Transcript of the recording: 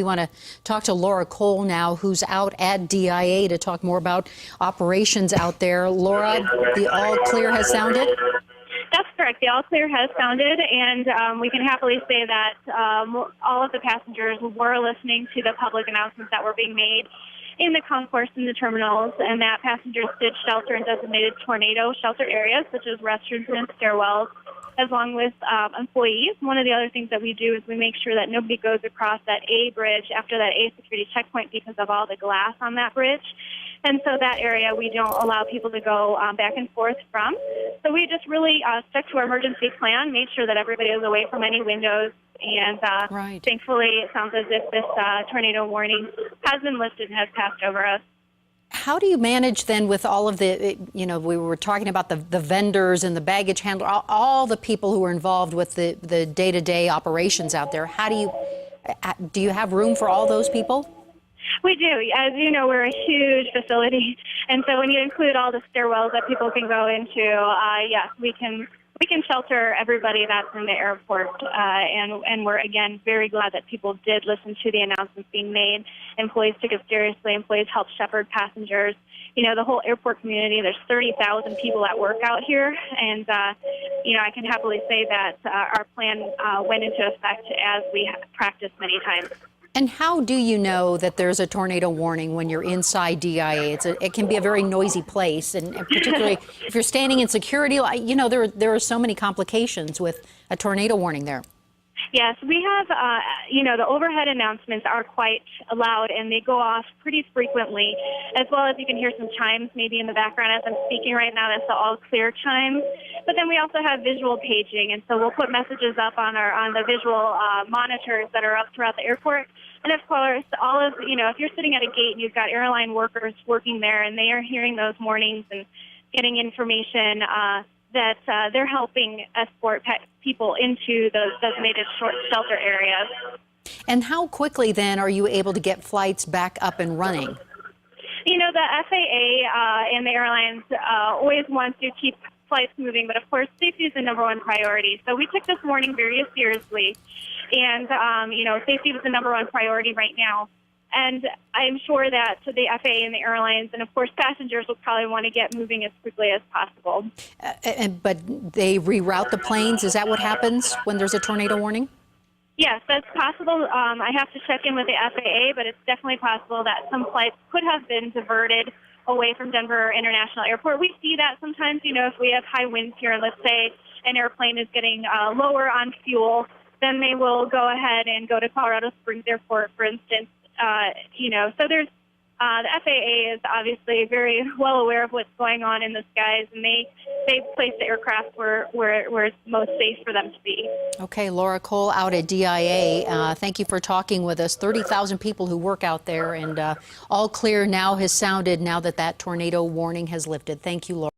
We want to talk to Laura Coale now, who's out at DIA to talk more about operations out there. Laura, the all clear has sounded? That's correct. The all clear has sounded, and we can happily say that all of the passengers were listening to the public announcements that were being made in the concourse and the terminals, and that passengers did shelter in designated tornado shelter areas, such as restrooms and stairwells, along with employees. One of the other things that we do is we make sure that nobody goes across that A bridge after that A security checkpoint because of all the glass on that bridge. And so that area we don't allow people to go back and forth from. So we just really stuck to our emergency plan, made sure that everybody was away from any windows. And Thankfully, it sounds as if this tornado warning has been lifted and has passed over us. How do you manage then with all of the, we were talking about the vendors and the baggage handler, all the people who are involved with the day-to-day operations out there? How do you have room for all those people? We do. As you know, we're a huge facility, and so when you include all the stairwells that people can go into, yes, we can shelter everybody that's in the airport, and we're, again, very glad that people did listen to the announcements being made. Employees took it seriously. Employees helped shepherd passengers. You know, the whole airport community, there's 30,000 people that work out here, and, I can happily say that our plan went into effect as we have practiced many times. And how do you know that there's a tornado warning when you're inside DIA? It can be a very noisy place, and particularly if you're standing in security, there are so many complications with a tornado warning there. Yes, we have, the overhead announcements are quite loud, and they go off pretty frequently, as well as you can hear some chimes maybe in the background as I'm speaking right now. That's the all clear chimes. But then we also have visual paging, and so we'll put messages up on the visual monitors that are up throughout the airport. And of course, if you're sitting at a gate and you've got airline workers working there and they are hearing those warnings and getting information that they're helping escort people into those designated short shelter areas. And how quickly then are you able to get flights back up and running? The FAA and the airlines always want to keep flights moving, but of course, safety is the #1 priority. So we took this warning very seriously, and safety was the #1 priority right now. And I'm sure that the FAA and the airlines and, of course, passengers will probably want to get moving as quickly as possible. But they reroute the planes? Is that what happens when there's a tornado warning? Yes, that's possible. I have to check in with the FAA, but it's definitely possible that some flights could have been diverted away from Denver International Airport. We see that sometimes, if we have high winds here, and let's say an airplane is getting lower on fuel, then they will go ahead and go to Colorado Springs Airport, for instance. So there's the FAA is obviously very well aware of what's going on in the skies, and they place the aircraft where it's most safe for them to be. Okay, Laura Coale out at DIA. Thank you for talking with us. 30,000 people who work out there, and all clear now has sounded now that tornado warning has lifted. Thank you, Laura.